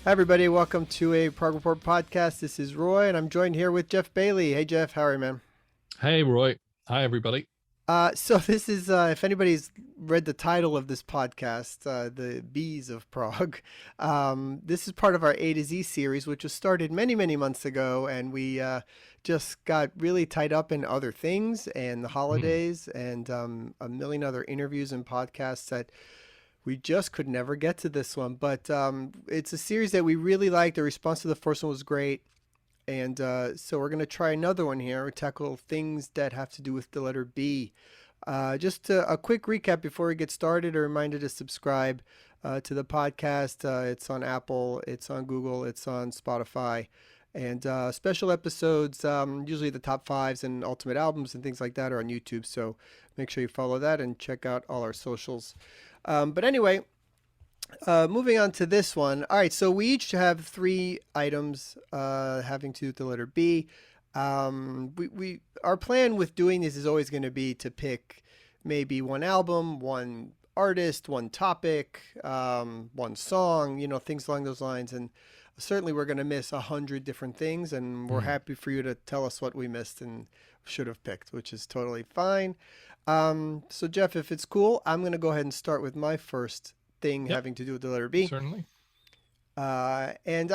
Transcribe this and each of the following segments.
Hi, everybody. Welcome to a Prog Report podcast. This is Roie, and I'm joined here with Geoff Bailie. Hey, Geoff. How are you, man? Hey, Roy. Hi, everybody. So this is, if anybody's read the title of this podcast, The Bees of Prog, this is part of our A to Z series, which was started many, many months ago, and we just got really tied up in other things and the Mm, holidays and a million other interviews and podcasts that we just could never get to this one. But it's a series that we really liked. The response to the first one was great. And so we're going to try another one here. We tackle things that have to do with the letter B. Just a quick recap before we get started. A reminder to subscribe to the podcast. It's on Apple, it's on Google, it's on Spotify. And special episodes, usually the top fives and ultimate albums and things like that, are on YouTube. So make sure you follow that and check out all our socials. But anyway, moving on to this one. All right, so we each have three items having to do with the letter B. We our plan with doing this is always going to be to pick maybe one album, one artist, one topic, one song, things along those lines. And certainly we're going to miss 100 different things, and we're mm. happy for you to tell us what we missed and should have picked, which is totally fine. So Geoff, if it's cool, I'm going to go ahead and start with my first thing Yep, having to do with the letter B. certainly. And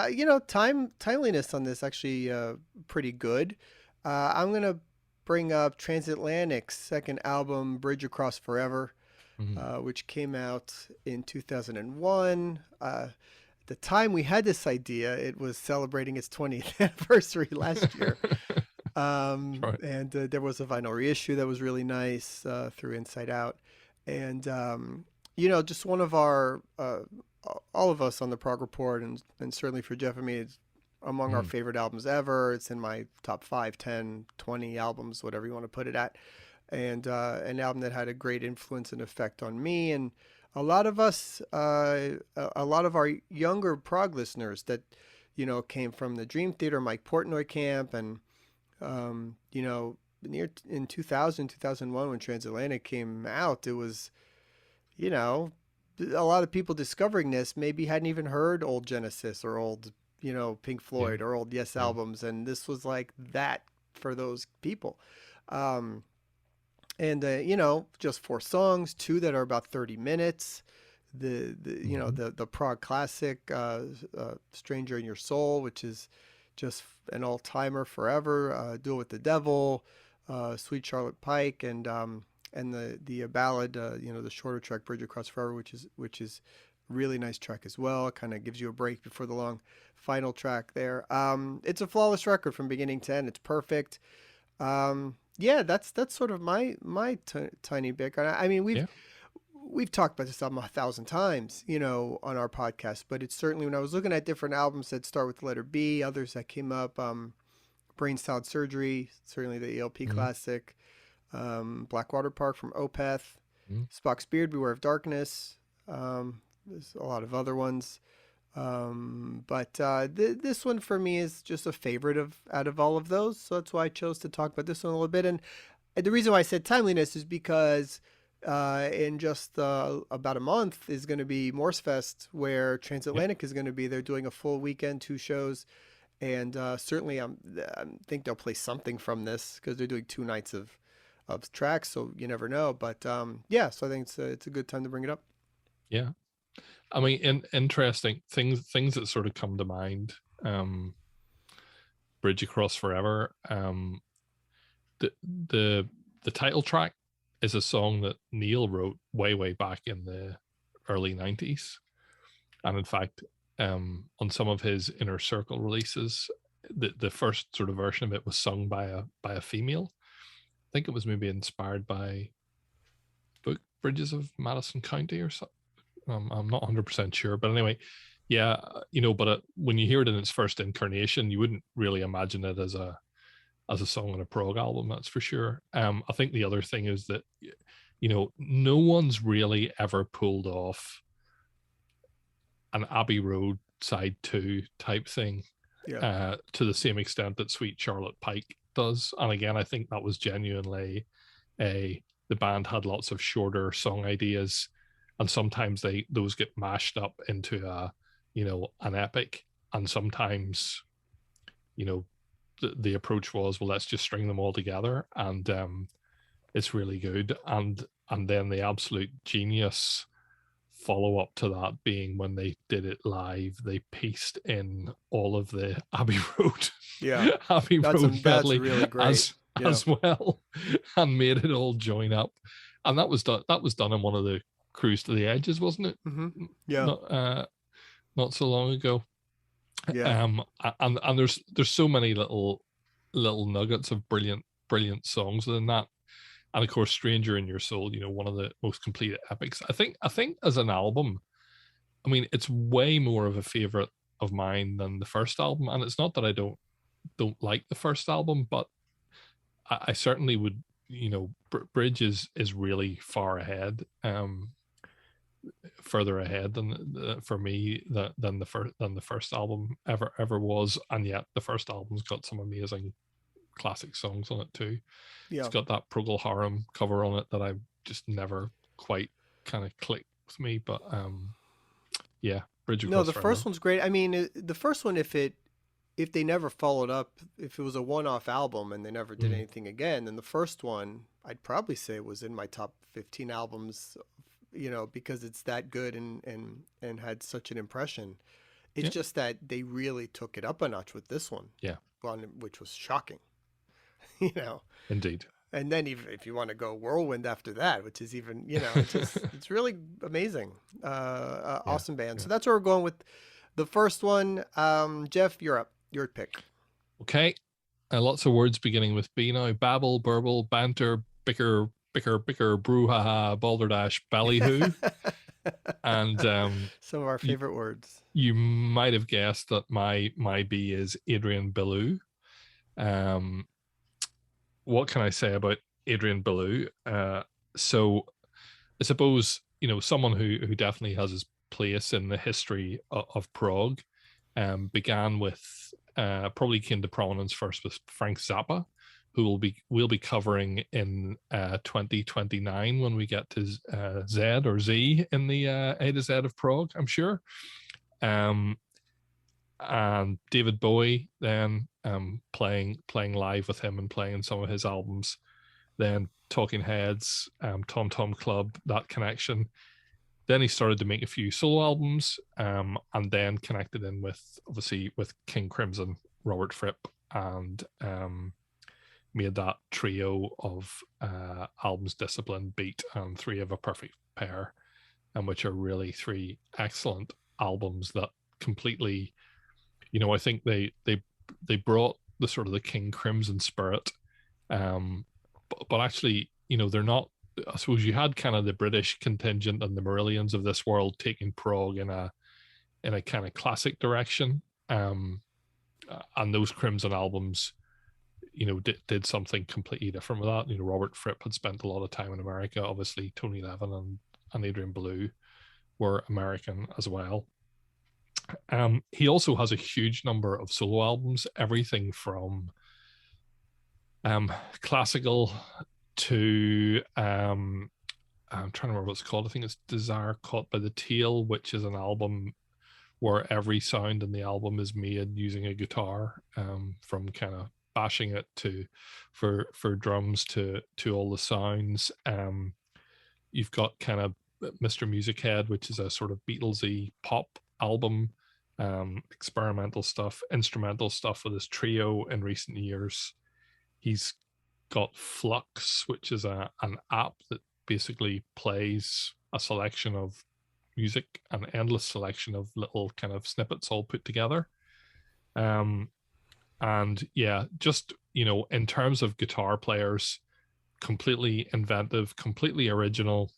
timeliness on this actually pretty good. I'm gonna bring up Transatlantic's second album, Bridge Across Forever, Mm, which came out in 2001. At the time we had this idea, it was celebrating its 20th anniversary last year. That's right. And there was a vinyl reissue that was really nice through Inside Out. And, just one of our, all of us on the Prog Report, and certainly for Geoff and me, it's among our Mm, favorite albums ever. It's in my top 5, 10, 20 albums, whatever you want to put it at. And an album that had a great influence and effect on me. And a lot of us, a lot of our younger Prog listeners that, came from the Dream Theater, Mike Portnoy camp, and near in 2000, 2001, when Transatlantic came out, it was, you know, a lot of people discovering this maybe hadn't even heard old Genesis or old, Pink yeah, Floyd or old Yes yeah. albums. And this was like that for those people. Um, and just 4 songs, two that are about 30 minutes. Hmm. The Prog classic, Stranger in Your Soul, which is just an all timer forever. Duel with the Devil, Sweet Charlotte Pike, and the ballad, the shorter track, Bridge Across Forever, which is really nice track as well. It kind of gives you a break before the long final track there. It's a flawless record from beginning to end. It's perfect. Yeah, that's sort of my tiny bit. I mean, we've Yeah. we've talked about this album 1,000 times, on our podcast, but it's certainly, when I was looking at different albums that start with the letter B, others that came up, Brain Salad Surgery, certainly the ELP Mm, classic, Blackwater Park from Opeth, mm, Spock's Beard, Beware of Darkness. There's a lot of other ones. But this one for me is just a favorite of out of all of those. So that's why I chose to talk about this one a little bit. And the reason why I said timeliness is because in just about a month is going to be Morse Fest, where yep. Transatlantic is going to be. They're doing a full weekend, 2 shows. And certainly I think they'll play something from this because they're doing 2 nights of tracks. So you never know. But yeah, so I think it's a good time to bring it up. Yeah. I mean, interesting things that sort of come to mind. Um, Bridge Across Forever. The the the title track is a song that Neil wrote way back in the early '90s, and in fact, on some of his Inner Circle releases, the first sort of version of it was sung by a female. I think it was maybe inspired by Book Bridges of Madison County or something. I'm not 100% sure, but anyway, yeah, But when you hear it in its first incarnation, you wouldn't really imagine it as a song on a prog album. That's for sure. I think the other thing is that no one's really ever pulled off an Abbey Road side two type thing Yeah. to the same extent that Sweet Charlotte Pike does. And again, I think that was genuinely a the band had lots of shorter song ideas, and sometimes those get mashed up into an epic, and sometimes, the approach was, well, let's just string them all together, and it's really good. And then the absolute genius follow up to that being when they did it live, they pieced in all of the Abbey Road, Yeah, Abbey Road that's medley really great. as well, and made it all join up. And that was done. That was done on one of the Cruise to the Edges, wasn't it? Mm-hmm. Yeah, Not so long ago. yeah. And there's so many little nuggets of brilliant songs within that. And of course, Stranger in Your Soul, one of the most complete epics. I think as an album, I mean, it's way more of a favorite of mine than the first album. And it's not that I don't like the first album, but I certainly would, Bridge is really far ahead, further ahead than for me than the first album ever was. And yet the first album's got some amazing classic songs on it too. It's Yeah. got that Proggle Harem cover on it that I just never quite kind of clicked with me. But yeah, Bridge No, Across the Forever. first one's great. I mean, the first one, if they never followed up, if it was a one-off album and they never did anything again, then the first one, I'd probably say was in my top 15 albums, because it's that good and had such an impression. It's just that they really took it up a notch with this one. Yeah. Which was shocking, you know. Indeed. And then even if you want to go Whirlwind after that, which is even, it's really amazing. Awesome band. So that's where we're going with the first one. Geoff, you're up. Your pick. Okay. Lots of words beginning with B now. Babble, burble, banter, bicker, brouhaha, balderdash, ballyhoo. And some of our favorite words. You might have guessed that my B is Adrian Belew. What can I say about Adrian Belew? So I suppose, someone who definitely has his place in the history of Prog, began with, probably came to prominence first with Frank Zappa, who we'll be covering in 2029 when we get to Z or Z in the A to Z of Prog, I'm sure. And David Bowie then, playing live with him and playing some of his albums. Then Talking Heads, Tom Tom Club, that connection. Then he started to make a few solo albums, and then connected in with, obviously, with King Crimson, Robert Fripp, and made that trio of albums, Discipline, Beat, and Three of a Perfect Pair, and which are really three excellent albums that completely, I think they brought the sort of the King Crimson spirit, but actually, they're not. I suppose you had kind of the British contingent and the Marillions of this world taking Prog in a kind of classic direction, and those Crimson albums, did something completely different with that. Robert Fripp had spent a lot of time in America. Obviously, Tony Levin and Adrian Belew were American as well. He also has a huge number of solo albums, everything from classical to I'm trying to remember what it's called. I think it's Desire Caught by the Tail, which is an album where every sound in the album is made using a guitar, from kind of bashing it to for drums to all the sounds. You've got kind of Mr. Music Head, which is a sort of Beatlesy pop album, experimental stuff, instrumental stuff with his trio in recent years. He's got Flux, which is an app that basically plays a selection of music, an endless selection of little kind of snippets all put together. And yeah, just, in terms of guitar players, completely inventive, completely original.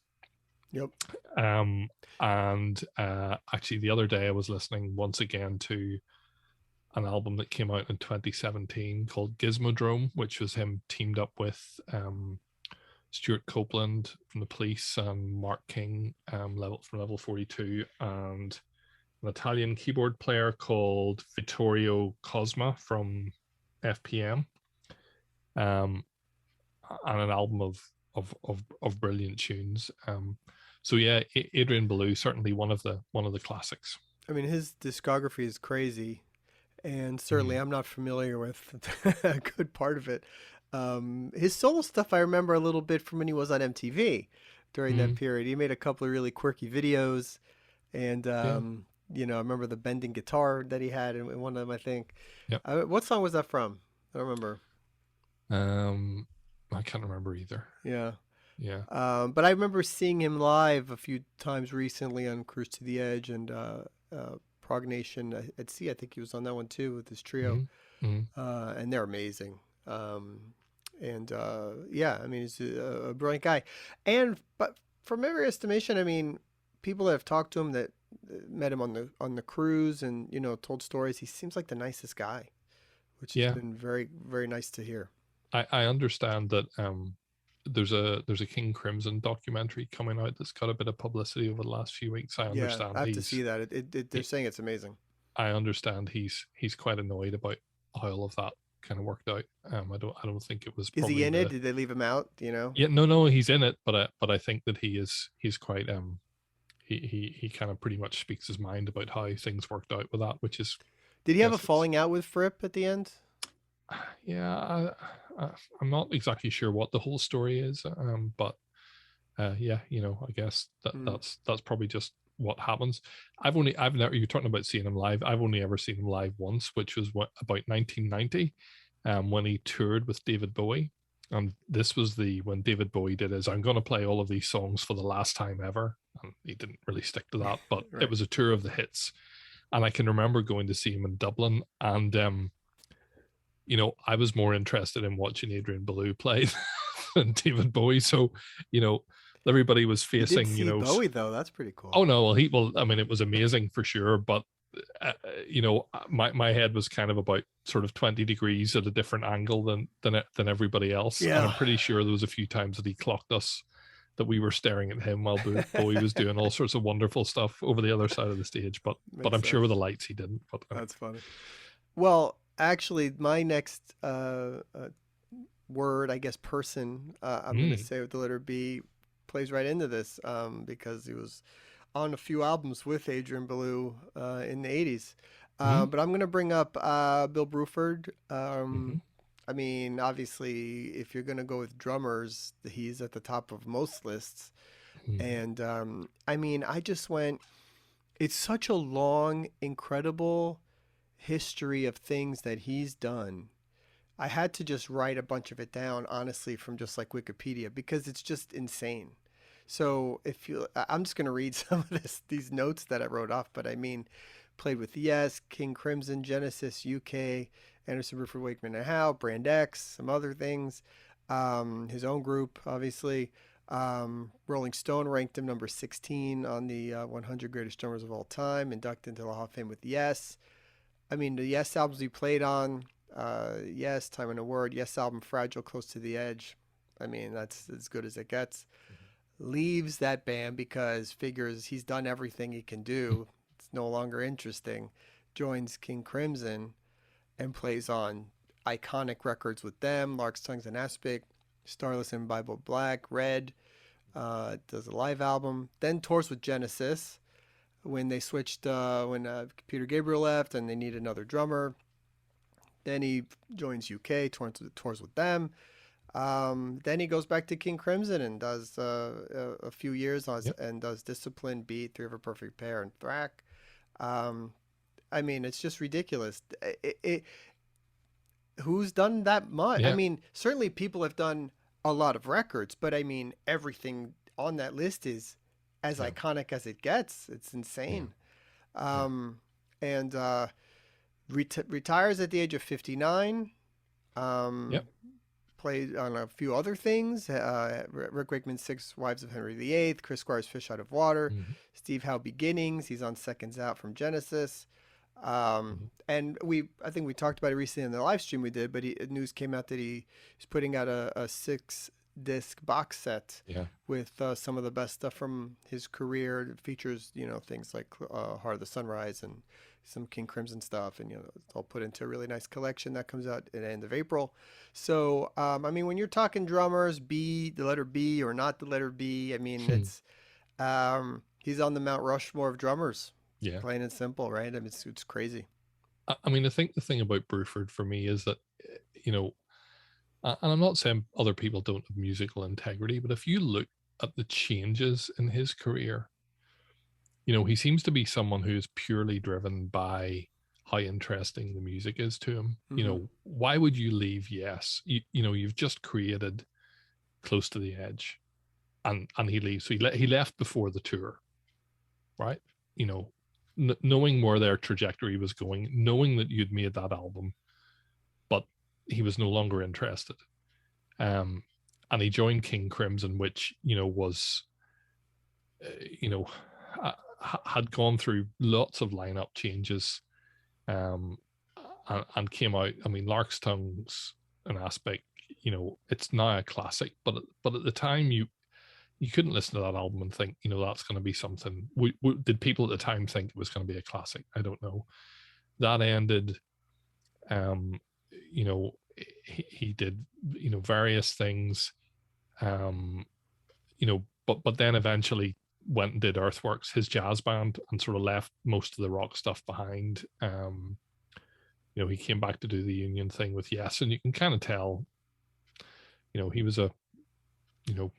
Yep. And actually, the other day I was listening once again to an album that came out in 2017 called Gizmodrome, which was him teamed up with Stuart Copeland from The Police and Mark King, from Level 42, and an Italian keyboard player called Vittorio Cosma from FPM, and an album of brilliant tunes. So yeah, Adrian Belew, certainly one of the classics. I mean, his discography is crazy, and certainly Mhm. I'm not familiar with a good part of it. His solo stuff I remember a little bit from when he was on MTV during that Mhm. period. He made a couple of really quirky videos, and Yeah. I remember the bending guitar that he had in one of them. I think. Yep. What song was that from? I don't remember. Um, I can't remember either. Yeah. Yeah. But I remember seeing him live a few times recently on Cruise to the Edge and Prog Nation at Sea. I think he was on that one too with his trio, Mhm. Mhm. and they're amazing. And yeah, I mean, he's a brilliant guy. But from every estimation, I mean, people that have talked to him that met him on the cruise and told stories, he seems like the nicest guy, which has Yeah. been very very nice to hear. I understand that there's a King Crimson documentary coming out that's got a bit of publicity over the last few weeks. I Yeah, I understand have to see that. They're he, saying it's amazing. I understand he's quite annoyed about how all of that kind of worked out. I don't think it was Is he probably in it? the Did they leave him out? Do you know? yeah, no, he's in it, but I think that he's quite he kind of pretty much speaks his mind about how things worked out with that, which is Did he have a yes it's falling out with Fripp at the end? yeah I'm not exactly sure what the whole story is, but yeah, I guess Mm. that's probably just what happens. I've never you're talking about seeing him live. I've only ever seen him live once, which was about 1990, when he toured with David Bowie. And this was the when David Bowie did his "I'm going to play all of these songs for the last time ever." And he didn't really stick to that, but it Right. was a tour of the hits. And I can remember going to see him in Dublin, and I was more interested in watching Adrian Belew play than David Bowie. So, you know, everybody was You did facing, see Bowie though. That's pretty cool. oh no, well, I mean, it was amazing for sure, but my head was kind of about sort of 20 degrees at a different angle than everybody else, and Yeah. I'm pretty sure there was a few times that he clocked us that we were staring at him while Bowie was doing all sorts of wonderful stuff over the other side of the stage, but Makes I'm sure with the sense. lights he didn't. But That's funny. Well, actually, my next word, I guess, person, I'm going to mm, say with the letter B, plays right into this because he was on a few albums with Adrian Belew in the 80s. mm, But I'm going to bring up Bill Bruford. mm, I mean, obviously, if you're going to go with drummers, he's at the top of most lists. mm, And I mean, I just went, it's such a long, incredible history of things that he's done. I had to just write a bunch of it down, honestly, from just like Wikipedia because it's just insane. So I'm just gonna read some of these notes that I wrote off. But I mean, played with Yes, King Crimson, Genesis, UK, Anderson, Rupert, Wakeman, and Howe, Brand X, some other things. His own group, obviously. Rolling Stone ranked him number 16 on the 100 greatest drummers of all time, inducted into the Hall of Fame with Yes. I mean, the Yes albums he played on, Yes, Time and a Word, Yes album, Fragile, Close to the Edge. I mean, that's as good as it gets. Leaves that band because figures he's done everything he can do. It's no longer interesting. Joins King Crimson and plays on iconic records with them, Lark's Tongues and Aspic, Starless and Bible Black, Red. Does a live album. Then tours with Genesis when they switched, when Peter Gabriel left and they need another drummer. Then he joins UK, tours with them. Then he goes back to King Crimson and does a few years yep, and does Discipline, Beat, Three of a Perfect Pair, and Thrack. Um, I mean, it's just ridiculous. Who's done that much? I yeah, mean, certainly people have done a lot of records, but I mean, everything on that list is as yeah, iconic as it gets. It's yeah, insane. yeah, Um, and retires at the age of 59. yep, Um, played on a few other things. Rick Wakeman's Six Wives of Henry VIII, Chris Squire's Fish Out of Water, mm, Steve Howe Beginnings. He's on Seconds Out from Genesis. mm, And I think we talked about it recently in the live stream we did, but news came out that he's putting out a 6 disc box set yeah, with some of the best stuff from his career. It features, things like Heart of the Sunrise and some King Crimson stuff, and it's all put into a really nice collection that comes out at the end of April. So I mean, when you're talking drummers, the letter B or not the letter B, I mean, it's he's on the Mount Rushmore of drummers Yeah. Plain and simple, right? I mean, it's crazy. I mean, I think the thing about Bruford for me is that, you know, and I'm not saying other people don't have musical integrity, but if you look at the changes in his career, you know, he seems to be someone who is purely driven by how interesting the music is to him. You Mm-hmm. know, why would you leave? Yes, you know, you've just created Close to the Edge, and he leaves. So he left before the tour, right? You know, knowing where their trajectory was going, knowing that you'd made that album, but he was no longer interested. Um, and he joined King Crimson, which you know was, you know, had gone through lots of lineup changes, um, and came out. I mean, Lark's Tongue's an aspect. You know, it's now a classic, but at the time you couldn't listen to that album and think, you know, that's going to be something. Did people at the time think it was going to be a classic? I don't know. That ended. Um, you know, he did, you know, various things. Um, you know, but then eventually went and did Earthworks, his jazz band, and sort of left most of the rock stuff behind. You know, he came back to do the Union thing with Yes, and you can kind of tell, you know, he was a, you know,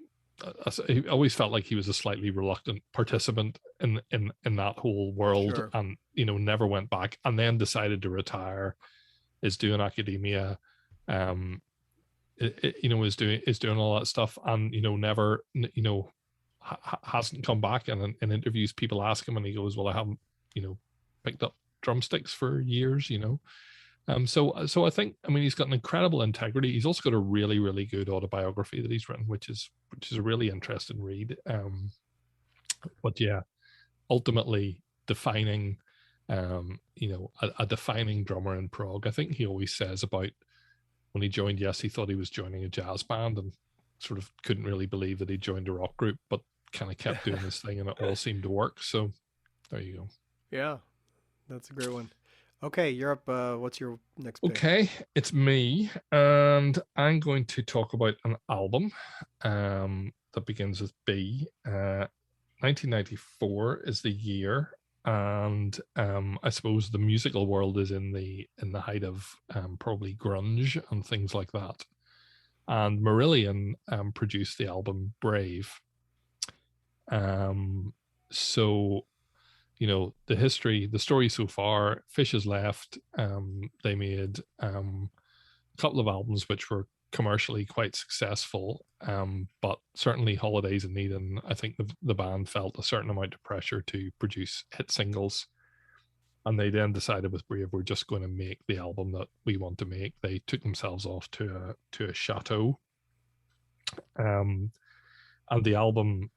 he always felt like he was a slightly reluctant participant in that whole world, Sure. and you know, never went back, and then decided to retire, is doing academia, um, you know, is doing all that stuff, and you know, never, you know, hasn't come back. And in interviews, people ask him, and he goes, "Well, I haven't, you know, picked up drumsticks for years," you know. So I think, I mean, he's got an incredible integrity. He's also got a really, really good autobiography that he's written, which is a really interesting read. But yeah, ultimately defining, you know, a defining drummer in Prog. I think he always says about when he joined Yes, he thought he was joining a jazz band and sort of couldn't really believe that he joined a rock group, but kind of kept doing his thing and it all seemed to work. So there you go. Yeah, that's a great one. Okay, you're up. What's your next pick? Okay, it's me, and I'm going to talk about an album that begins with B. 1994 is the year, and I suppose the musical world is in the height of probably grunge and things like that. And Marillion produced the album Brave. Um, so you know the story so far. Fish has left. They made a couple of albums which were commercially quite successful, but certainly Holidays in Eden, I think the band felt a certain amount of pressure to produce hit singles, and they then decided with Brave, we're just going to make the album that we want to make. They took themselves off to a chateau, um, and the album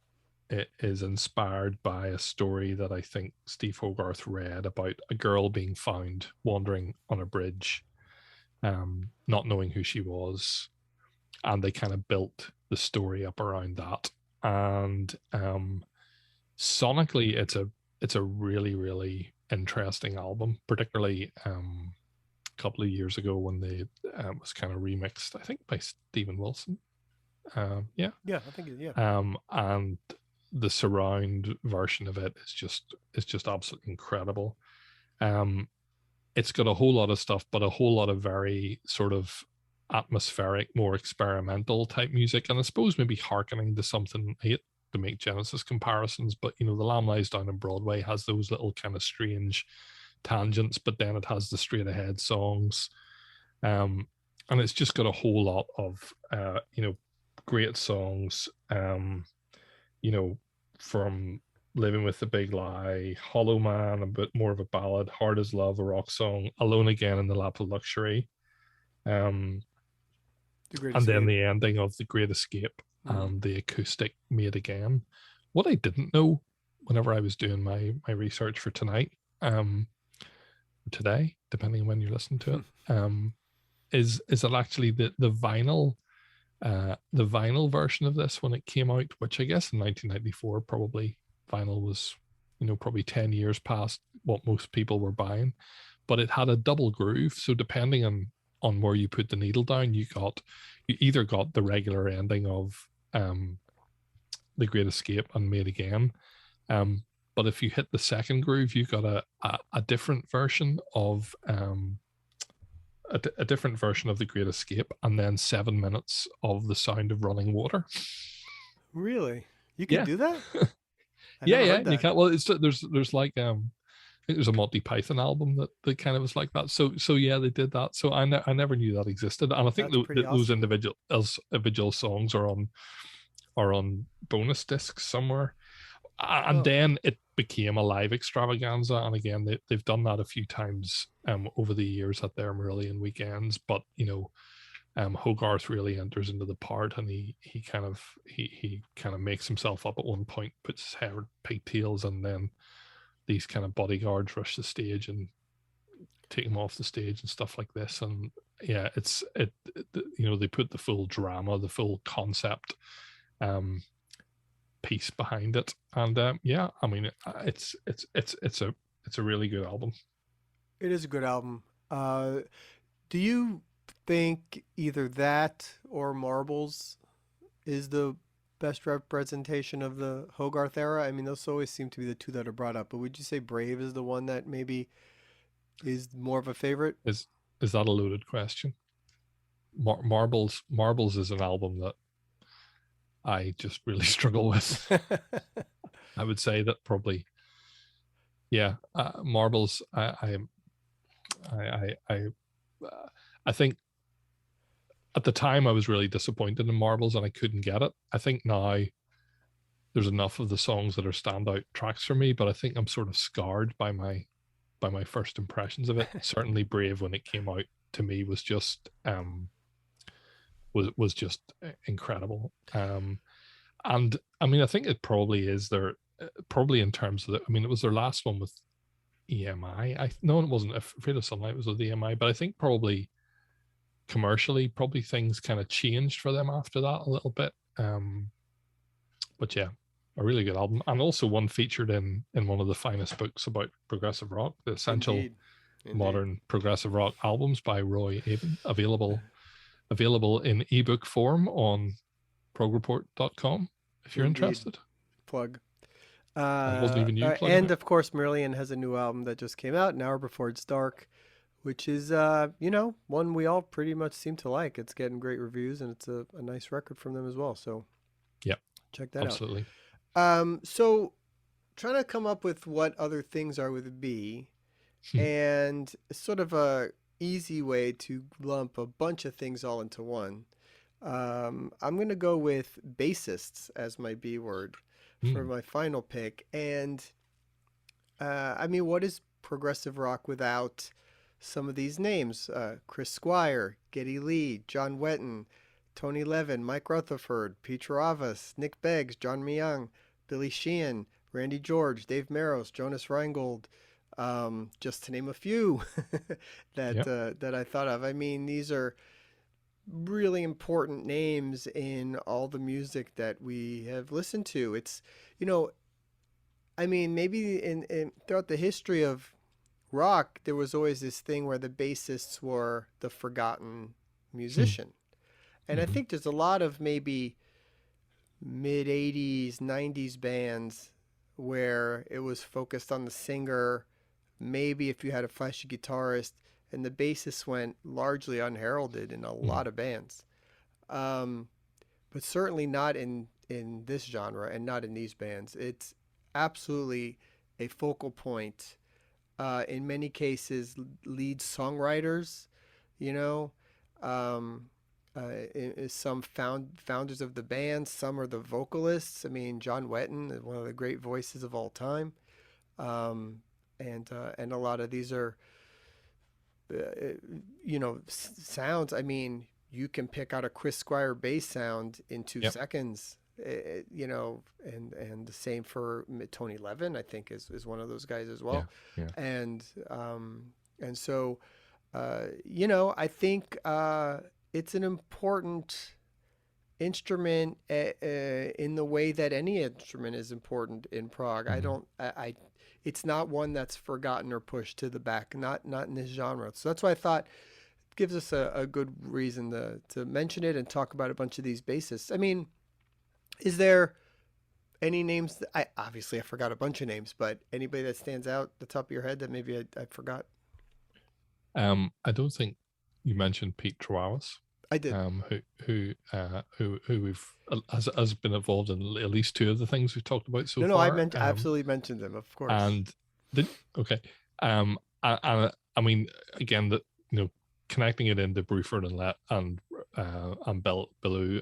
is inspired by a story that I think Steve Hogarth read about a girl being found wandering on a bridge, not knowing who she was, and they kind of built the story up around that. And sonically, it's a really really interesting album, particularly a couple of years ago when they was kind of remixed, I think by Stephen Wilson. Yeah, Yeah, I think yeah. and the surround version of it is just absolutely incredible. Um, it's got a whole lot of stuff, but a whole lot of very sort of atmospheric, more experimental type music. And I suppose maybe hearkening to something, I hate to make Genesis comparisons, but you know, The Lamb Lies Down in Broadway has those little kind of strange tangents, but then it has the straight ahead songs. And it's just got a whole lot of, you know, great songs, you know, from Living with the Big Lie, Hollow Man, a bit more of a ballad, Hard as Love, a rock song, Alone Again in the Lap of Luxury, um, The Great and then Escape. the ending of The Great Escape Mm-hmm. and the acoustic Made Again. What I didn't know whenever I was doing my research for tonight, today, depending on when you listen to it, is that actually the vinyl version of this when it came out, which I guess in 1994 probably vinyl was, you know, probably 10 years past what most people were buying, but it had a double groove. So depending on where you put the needle down, you either got the regular ending of The Great Escape and Made Again, um, but if you hit the second groove, you got a different version of a different version of The Great Escape, and then 7 minutes of The Sound of Running Water. Really? You could Yeah. do that? I Yeah, never yeah. heard And you that. can't. Well, it's there's like I think there's a Monty Python album that kind of was like that. So yeah, they did that. So I never knew that existed, and I think That's pretty those awesome. individual songs are on bonus discs somewhere. And Oh, then it became a live extravaganza, and again they've done that a few times over the years at their Marillion weekends. But Hogarth really enters into the part, and he kind of makes himself up at one point, puts his hair in pigtails, and then these kind of bodyguards rush the stage and take him off the stage and stuff like this. And yeah, they put the full drama, the full concept piece behind it, and yeah, I mean it's a really good album. it is a good album. Do you think either that or Marbles is the best representation of the Hogarth era? I mean, those always seem to be the two that are brought up, but would you say Brave is the one that maybe is more of a favorite? Is that a loaded question? Marbles is an album that I just really struggle with. I would say that probably, yeah, Marbles. I I I think at the time I was really disappointed in Marbles and I couldn't get it. I think now there's enough of the songs that are standout tracks for me, but I think I'm sort of scarred by my first impressions of it. Certainly, Brave when it came out to me was just incredible. And I mean, I think it probably is their probably in terms of I mean, it was their last one with EMI. No, it wasn't. Afraid of Sunlight was with EMI, but I think probably commercially, probably things kind of changed for them after that a little bit. But yeah, a really good album, and also one featured in one of the finest books about progressive rock, the essential Indeed. Indeed. modern progressive rock albums by Roie Avin, available in ebook form on progreport.com if you're Indeed. interested. Plug. That wasn't even you plugging And it. of course, Marillion has a new album that just came out, An Hour Before It's Dark, which is, one we all pretty much seem to like. It's getting great reviews, and it's a nice record from them as well. So Yeah, check that out. absolutely. So trying to come up with what other things are with B, and sort of a easy way to lump a bunch of things all into one. I'm gonna go with bassists as my B word for Hmm. my final pick. And I mean, what is progressive rock without some of these names? Chris Squire, Geddy Lee, John Wetton, Tony Levin, Mike Rutherford, Pete Travis, Nick Beggs, John Myung, Billy Sheehan, Randy George, Dave Meros, Jonas Reingold, just to name a few Yeah. that I thought of. I mean, these are really important names in all the music that we have listened to. It's, you know, I mean, maybe in throughout the history of rock, there was always this thing where the bassists were the forgotten musician. And I Mm-hmm. think there's a lot of maybe mid 80s, 90s bands where it was focused on the singer, maybe if you had a flashy guitarist, and the bassist went largely unheralded in a Mm-hmm. lot of bands. Um, but certainly not in this genre and not in these bands. It's absolutely a focal point. In many cases, lead songwriters, you know, um, some founders of the band. Some are the vocalists. I mean, John Wetton is one of the great voices of all time, um, and a lot of these are, sounds. I mean, you can pick out a Chris Squire bass sound in two Yep. seconds. And the same for Tony Levin, I think is one of those guys as Yeah. well. Yeah. And so, I think it's an important instrument in the way that any instrument is important in prog. I Mm-hmm. don't, I it's not one that's forgotten or pushed to the back, not in this genre. So that's why I thought it gives us a good reason to mention it and talk about a bunch of these bassists. I mean, is there Any names that I forgot a bunch of names, but anybody that stands out the top of your head that maybe I forgot? I don't think you mentioned Pete Travis, I did. who we've has been involved in at least two of the things we've talked about so No, I far. meant absolutely mentioned them, of course. And the okay, I mean, again, that connecting it into Bruford and Belew,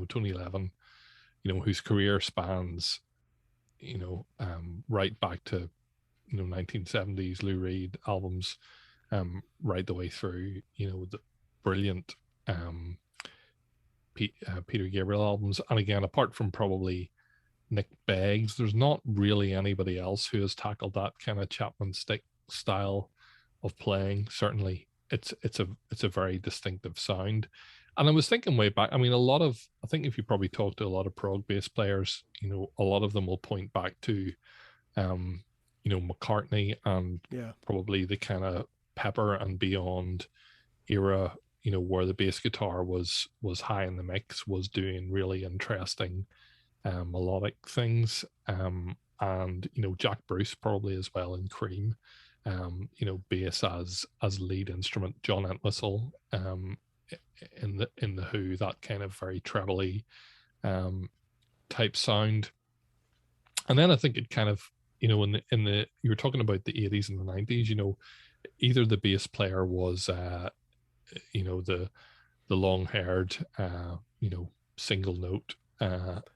Tony Levin, whose career spans, right back to 1970s Lou Reed albums, right the way through, the brilliant Peter Gabriel albums. And again, apart from probably Nick Beggs, there's not really anybody else who has tackled that kind of Chapman stick style of playing. Certainly, it's a very distinctive sound. And I was thinking way back. I mean, I think if you probably talk to a lot of prog bass players, a lot of them will point back to, McCartney and Yeah. probably the kind of Pepper and Beyond era, where the bass guitar was high in the mix, was doing really interesting melodic things, and Jack Bruce probably as well in Cream, bass as lead instrument, John Entwistle, in the Who, that kind of very trebly type sound. And then I think it kind of, in the you were talking about the 80s and the 90s, either the bass player was the long haired single note,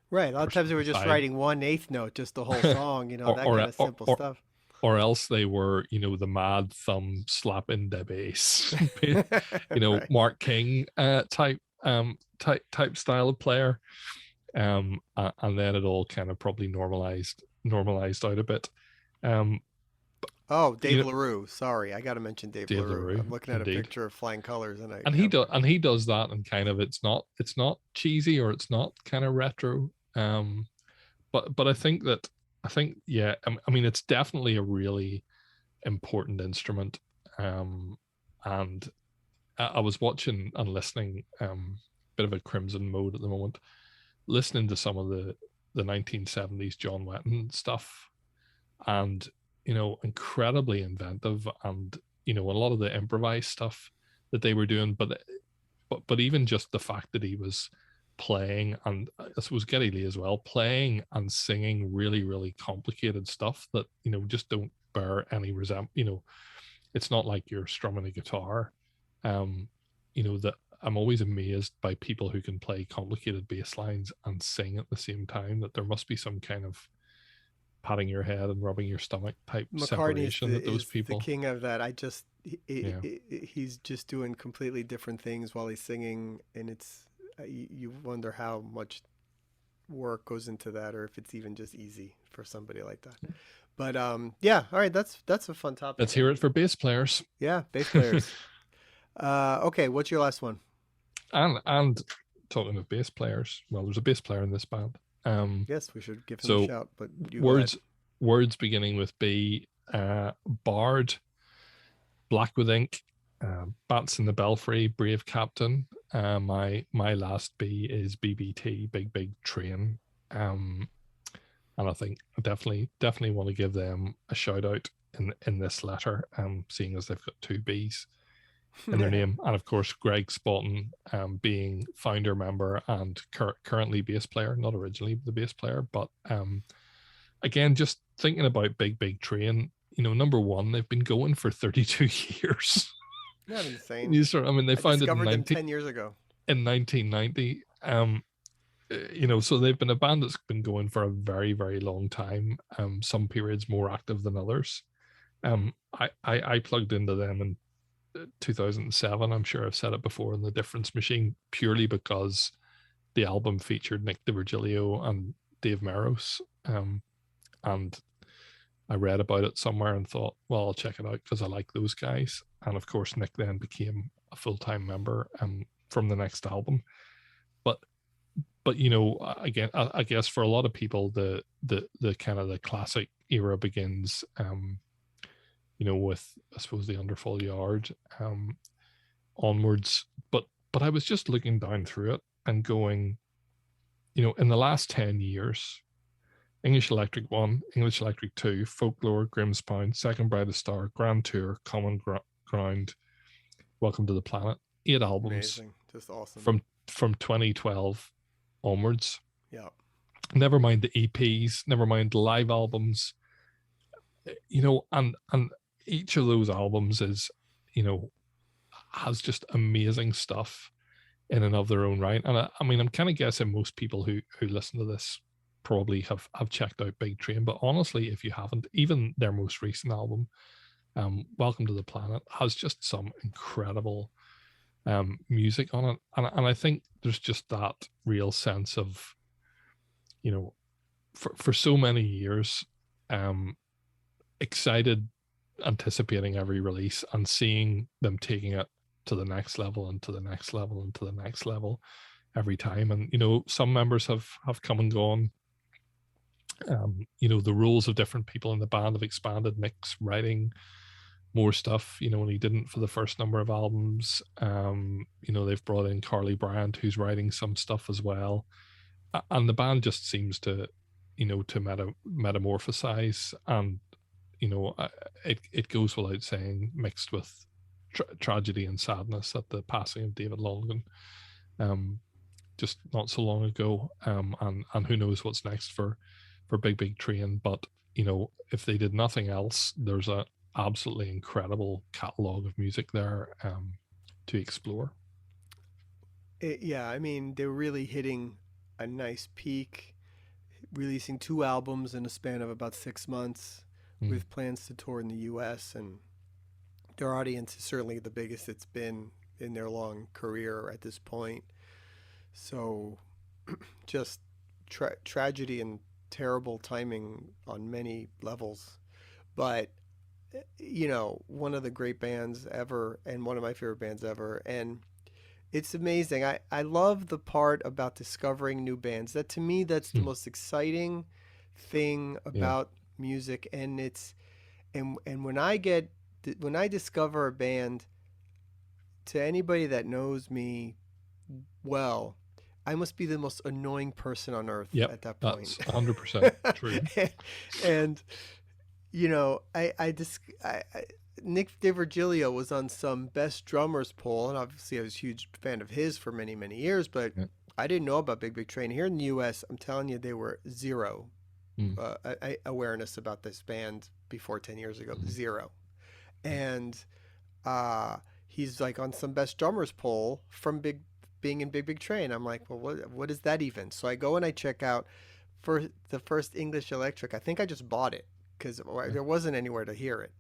Right. A lot of times they were just side, writing 1/8 note, just the whole song, or that or, kind of or simple or stuff. or else they were, the mad thumb slapping the bass, Right. Mark King type style of player. And then it all kind of probably normalized out a bit. Um, Oh, you Dave know, LaRue. Sorry, I got to mention Dave Dave LaRue. LaRue, I'm looking at a indeed. picture of Flying Colors, and And he does that, and kind of it's not cheesy, or it's not kind of retro. But I think yeah, I mean, it's definitely a really important instrument. And I was watching and listening, bit of a Crimson mode at the moment, listening to some of the 1970s John Wetton stuff, and incredibly inventive, and a lot of the improvised stuff that they were doing. But even just the fact that he was playing, and I suppose Geddy Lee as well, playing and singing really, really complicated stuff that just don't bear any resent. It's not like you're strumming a guitar. That I'm always amazed by people who can play complicated bass lines and sing at the same time, that there must be some kind of patting your head and rubbing your stomach type McCartney separation that those is the people. king of that. Yeah. He's just doing completely different things while he's singing, and it's you wonder how much work goes into that, or if it's even just easy for somebody like that. But yeah, all right, that's a fun topic. Let's hear it for bass players. Yeah, bass players. Okay, what's your last one? And talking of bass players, well, there's a bass player in this band. Yes, we should give him a So shout, but you go ahead. words beginning with B, Bard, Black with Ink, Bats in the Belfry, Brave Captain. My last B is BBT, Big Big Train. And I think I definitely want to give them a shout out in this letter, seeing as they've got two B's in their name. And of course, Greg Spotton, being founder member and currently bass player, not originally the bass player, but again, just thinking about Big Big Train, number one, they've been going for 32 years. Not insane. They I founded discovered them 10 years ago. in 1990. So they've been a band that's been going for a very, very long time. Some periods more active than others. I plugged into them in 2007. I'm sure I've said it before, in the Difference Machine, purely because the album featured Nick DiVirgilio and Dave Meros. And I read about it somewhere and thought, well, I'll check it out because I like those guys. And of course, Nick then became a full-time member from the next album. But again, I guess for a lot of people, the kind of the classic era begins, with, I suppose, the Underfall Yard onwards. But I was just looking down through it and going, in the last 10 years, English Electric 1, English Electric 2, Folklore, Grimspound, Second Brightest Star, Grand Tour, Common Ground, Welcome to the Planet. 8 albums Amazing. Just awesome. from 2012 onwards. Yeah. Never mind the EPs, never mind the live albums. And each of those albums is, has just amazing stuff in and of their own right. And I mean, I'm kind of guessing most people who listen to this probably have checked out Big Train, but honestly, if you haven't, even their most recent album, Welcome to the Planet, has just some incredible music on it. And I think there's just that real sense of, for so many years, excited, anticipating every release and seeing them taking it to the next level and to the next level and to the next level every time. And some members have come and gone. The roles of different people in the band have expanded. Mick's writing more stuff, when he didn't for the first number of albums. They've brought in Carly Bryant, who's writing some stuff as well, and the band just seems to metamorphosize, and it goes without saying, mixed with tragedy and sadness at the passing of David Lonergan just not so long ago, and who knows what's next for Big Train. But if they did nothing else, there's a absolutely incredible catalog of music there to explore. I mean, they're really hitting a nice peak, releasing 2 albums in a span of about 6 months, with plans to tour in the U.S. And their audience is certainly the biggest it's been in their long career at this point. So just tragedy and terrible timing on many levels. But, one of the great bands ever, and one of my favorite bands ever. And it's amazing. I love the part about discovering new bands. That, to me, that's the most exciting thing about music. And when I discover a band, to anybody that knows me well, I must be the most annoying person on earth at that point. That's 100% true. And Nick DiVirgilio was on some best drummers poll, and obviously I was a huge fan of his for many, many years, but I didn't know about Big Train. Here in the U.S., I'm telling you, they were zero awareness about this band before 10 years ago. Zero. And he's like on some best drummers poll from being in Big Train. I'm like, well, what is that even? So I go and I check out for the first English Electric. I think I just bought it because there wasn't anywhere to hear it.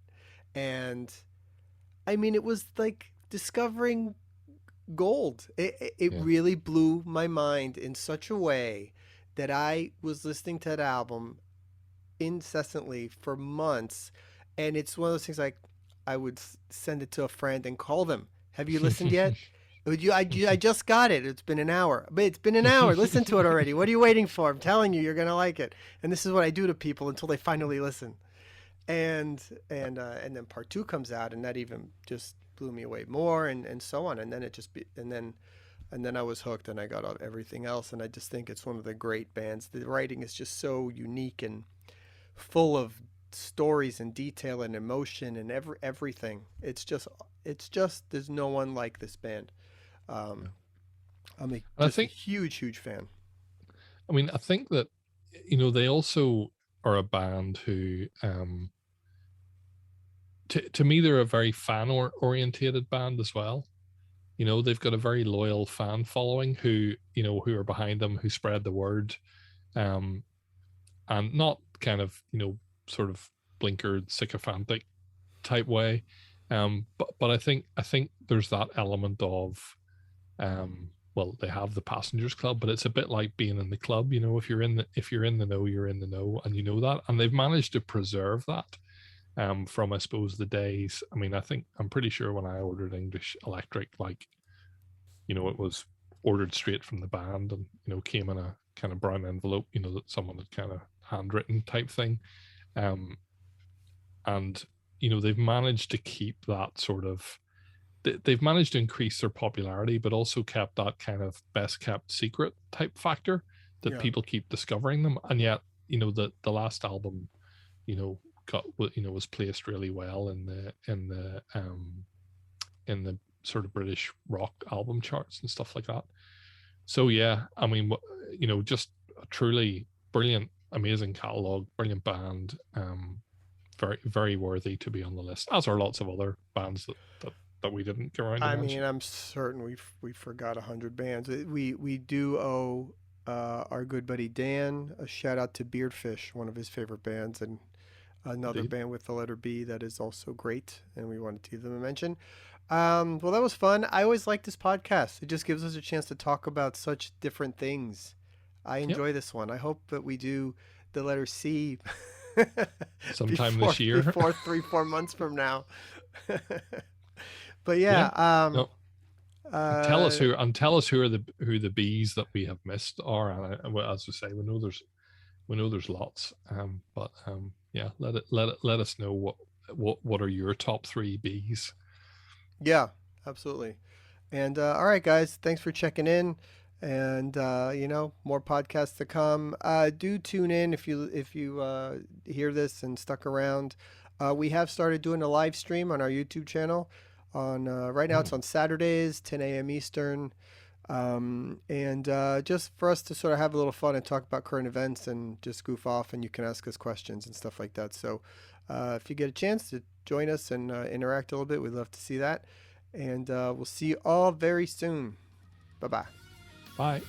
And I mean, it was like discovering gold. It really blew my mind in such a way that I was listening to that album incessantly for months. And it's one of those things, like, I would send it to a friend and call them. Have you listened yet? I just got it. It's been an hour. But it's been an hour. Listen to it already. What are you waiting for? I'm telling you, you're going to like it. And this is what I do to people until they finally listen. And then part 2 comes out, and that even just blew me away more, and so on. And then and then I was hooked, and I got everything else. And I just think it's one of the great bands. The writing is just so unique and full of stories and detail and emotion and everything. It's just there's no one like this band. I'm a huge fan. I mean, I think that they also are a band who to me, they're a very fan orientated band as well. They've got a very loyal fan following who are behind them, who spread the word, and not kind of sort of blinkered sycophantic type way, but I think there's that element of well, they have the Passengers Club, but it's a bit like being in the club. If you're in the know, you're in the know, and that, and they've managed to preserve that from, I suppose, the days. I mean, I'm pretty sure when I ordered English Electric, like, it was ordered straight from the band, and came in a kind of brown envelope, that someone had kind of handwritten type thing, and they've managed to keep that sort of. They've managed to increase their popularity, but also kept that kind of best kept secret type factor that people keep discovering them. And yet, the last album, was placed really well in the sort of British rock album charts and stuff like that. So yeah, I mean, just a truly brilliant, amazing catalog, brilliant band. Very, very worthy to be on the list, as are lots of other bands that we didn't get around to I mention. mean, I'm certain we forgot 100 bands. We do owe our good buddy Dan a shout out to Beardfish, one of his favorite bands, and another Indeed. band with the letter B that is also great, and we wanted to give them a mention. Well, that was fun. I always like this podcast. It just gives us a chance to talk about such different things. I Yep. enjoy this one. I hope that we do the letter C Sometime this year. before 3-4 months from now. But Yeah. yeah, No. Tell us who are the bees that we have missed are, and as we say, we know there's lots. But yeah, let us know what are your top 3 bees. yeah, absolutely. And all right, guys, thanks for checking in. And more podcasts to come. Do tune in if you hear this and stuck around. We have started doing a live stream on our YouTube channel. On right now, it's on Saturdays, 10 a.m. Eastern, and just for us to sort of have a little fun and talk about current events and just goof off, and you can ask us questions and stuff like that. So if you get a chance to join us and interact a little bit, we'd love to see that. And we'll see you all very soon. Bye-bye. Bye.